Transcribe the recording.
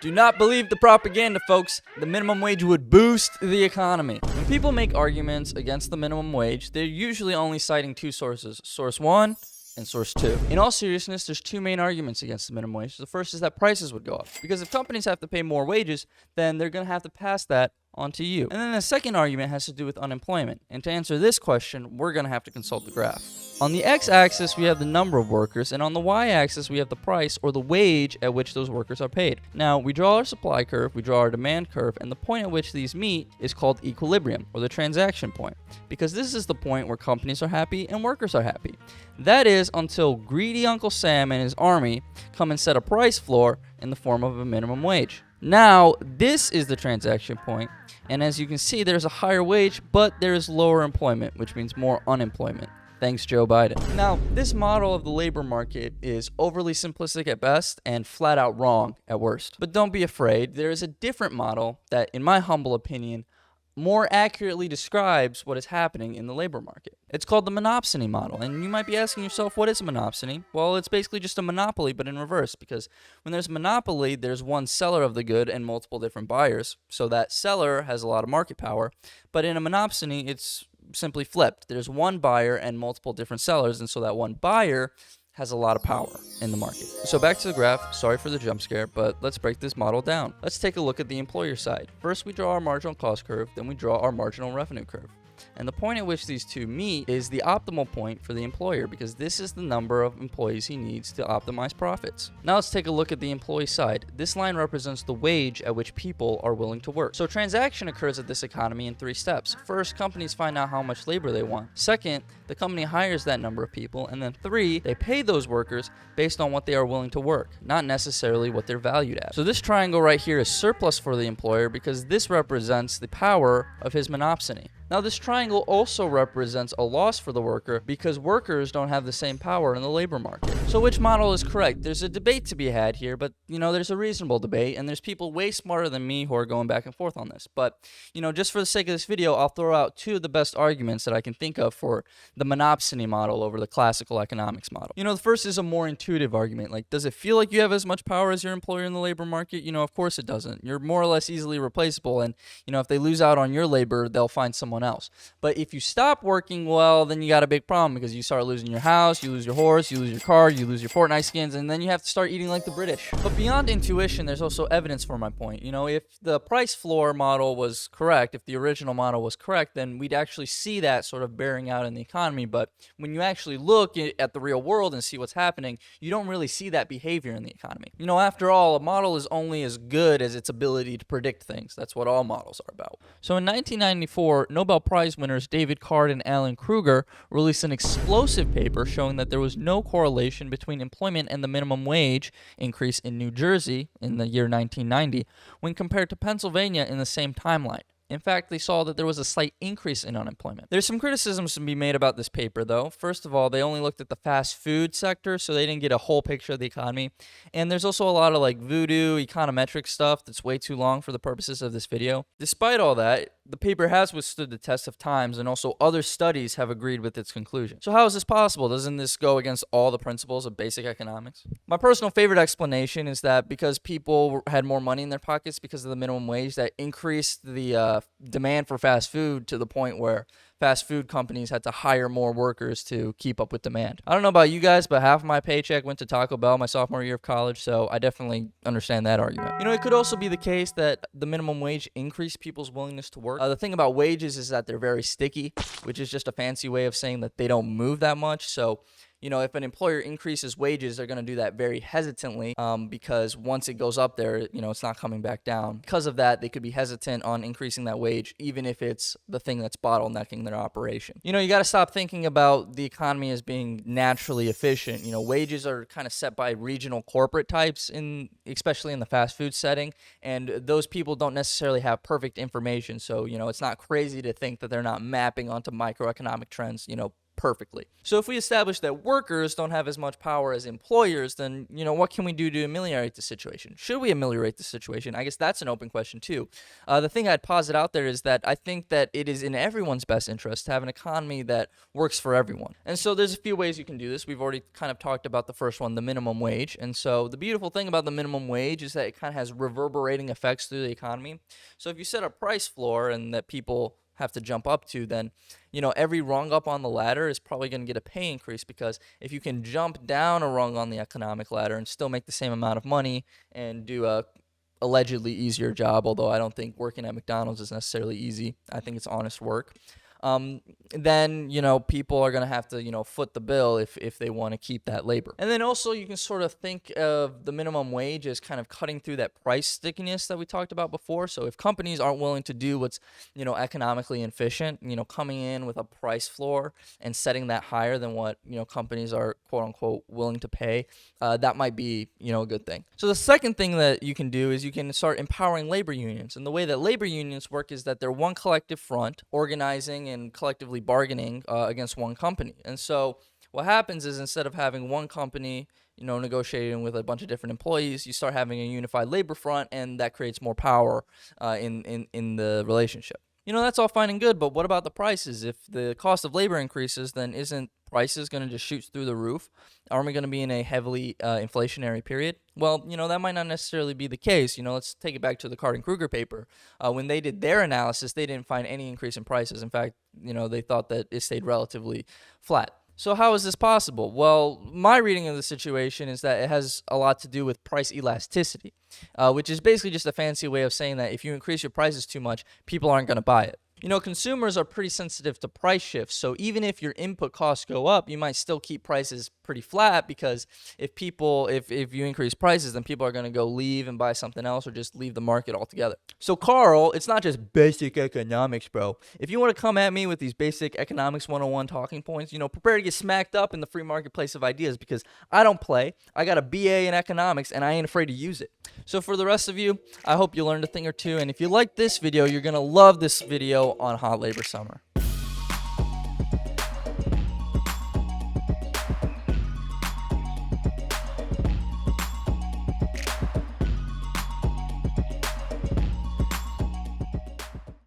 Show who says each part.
Speaker 1: Do not believe the propaganda, folks. The minimum wage would boost the economy. When people make arguments against the minimum wage, they're usually only citing two sources. Source 1 and source 2. In all seriousness, there's two main arguments against the minimum wage. The first is that prices would go up. Because if companies have to pay more wages, then they're going to have to pass that onto you. And then the second argument has to do with unemployment. And to answer this question, we're going to have to consult the graph. On the x-axis, we have the number of workers, and on the y-axis, we have the price or the wage at which those workers are paid. Now, we draw our supply curve, we draw our demand curve, and the point at which these meet is called equilibrium, or the transaction point, because this is the point where companies are happy and workers are happy. That is until greedy Uncle Sam and his army come and set a price floor in the form of a minimum wage. Now, this is the transaction point, and as you can see, there's a higher wage, but there is lower employment, which means more unemployment. Thanks, Joe Biden. Now, this model of the labor market is overly simplistic at best and flat out wrong at worst. But don't be afraid, there is a different model that, in my humble opinion, more accurately describes what is happening in the labor market. It's called the monopsony model, and you might be asking yourself, what is a monopsony? Well, it's basically just a monopoly, but in reverse, because when there's a monopoly, there's one seller of the good and multiple different buyers, so that seller has a lot of market power. But in a monopsony, it's simply flipped. There's one buyer and multiple different sellers, and so that one buyer has a lot of power in the market. So back to the graph. Sorry for the jump scare, but let's break this model down. Let's take a look at the employer side. First, we draw our marginal cost curve, then we draw our marginal revenue curve. And the point at which these two meet is the optimal point for the employer, because this is the number of employees he needs to optimize profits. Now let's take a look at the employee side. This line represents the wage at which people are willing to work. So transaction occurs at this economy in 3 steps. First, companies find out how much labor they want. Second, the company hires that number of people. And then 3, they pay those workers based on what they are willing to work, not necessarily what they're valued at. So this triangle right here is surplus for the employer because this represents the power of his monopsony. Now this triangle also represents a loss for the worker because workers don't have the same power in the labor market. So which model is correct? There's a debate to be had here, but there's a reasonable debate, and there's people way smarter than me who are going back and forth on this. But just for the sake of this video, I'll throw out 2 of the best arguments that I can think of for the monopsony model over the classical economics model. The first is a more intuitive argument. Like, does it feel like you have as much power as your employer in the labor market? Of course it doesn't. You're more or less easily replaceable, and if they lose out on your labor, they'll find someone else. But if you stop working, well, then you got a big problem because you start losing your house, you lose your horse, you lose your car, you lose your Fortnite skins, and then you have to start eating like the British. But beyond intuition, there's also evidence for my point. If the price floor model was correct, if the original model was correct, then we'd actually see that sort of bearing out in the economy. But when you actually look at the real world and see what's happening, you don't really see that behavior in the economy. After all, a model is only as good as its ability to predict things. That's what all models are about. So in 1994, Nobel Prize winners David Card and Alan Krueger released an explosive paper showing that there was no correlation between employment and the minimum wage increase in New Jersey in the year 1990 when compared to Pennsylvania in the same timeline. In fact, they saw that there was a slight increase in unemployment. There's some criticisms to be made about this paper, though. First of all, they only looked at the fast food sector, so they didn't get a whole picture of the economy. And there's also a lot of voodoo, econometric stuff that's way too long for the purposes of this video. Despite all that, the paper has withstood the test of times, and also other studies have agreed with its conclusion. So how is this possible? Doesn't this go against all the principles of basic economics? My personal favorite explanation is that because people had more money in their pockets because of the minimum wage, that increased the demand for fast food to the point where fast food companies had to hire more workers to keep up with demand. I don't know about you guys, but half of my paycheck went to Taco Bell my sophomore year of college, so I definitely understand that argument. It could also be the case that the minimum wage increased people's willingness to work. The thing about wages is that they're very sticky, which is just a fancy way of saying that they don't move that much. So if an employer increases wages, they're going to do that very hesitantly because once it goes up there, it's not coming back down. Because of that, they could be hesitant on increasing that wage, even if it's the thing that's bottlenecking their operation. You got to stop thinking about the economy as being naturally efficient. Wages are kind of set by regional corporate types, especially in the fast food setting, and those people don't necessarily have perfect information. So, it's not crazy to think that they're not mapping onto microeconomic trends, perfectly. So if we establish that workers don't have as much power as employers, then, what can we do to ameliorate the situation? Should we ameliorate the situation? I guess that's an open question too. The thing I'd posit out there is that I think that it is in everyone's best interest to have an economy that works for everyone. And so there's a few ways you can do this. We've already kind of talked about the first one, the minimum wage. And so the beautiful thing about the minimum wage is that it kind of has reverberating effects through the economy. So if you set a price floor and that people have to jump up to, then every rung up on the ladder is probably going to get a pay increase, because if you can jump down a rung on the economic ladder and still make the same amount of money and do a allegedly easier job, although I don't think working at McDonald's is necessarily easy, I think it's honest work, then people are going to have to foot the bill if they want to keep that labor. And then also you can sort of think of the minimum wage as kind of cutting through that price stickiness that we talked about before. So if companies aren't willing to do what's economically efficient, coming in with a price floor and setting that higher than what companies are quote unquote willing to pay, that might be a good thing. So the second thing that you can do is you can start empowering labor unions. And the way that labor unions work is that they're one collective front organizing and collectively bargaining against one company. And so what happens is, instead of having one company negotiating with a bunch of different employees, you start having a unified labor front, and that creates more power in the relationship. That's all fine and good, but what about the prices? If the cost of labor increases, then isn't prices going to just shoot through the roof? Aren't we going to be in a heavily inflationary period? Well, that might not necessarily be the case. Let's take it back to the Krueger paper. When they did their analysis, they didn't find any increase in prices. In fact, they thought that it stayed relatively flat. So how is this possible? Well, my reading of the situation is that it has a lot to do with price elasticity, which is basically just a fancy way of saying that if you increase your prices too much, people aren't going to buy it. Consumers are pretty sensitive to price shifts, so even if your input costs go up, you might still keep prices pretty flat, because if you increase prices, then people are going to go leave and buy something else, or just leave the market altogether. So Carl, it's not just basic economics, bro. If you want to come at me with these basic economics 101 talking points, prepare to get smacked up in the free marketplace of ideas, because I don't play. I got a BA in economics, and I ain't afraid to use it. So for the rest of you, I hope you learned a thing or two, and if you like this video, you're going to love this video on hot labor summer.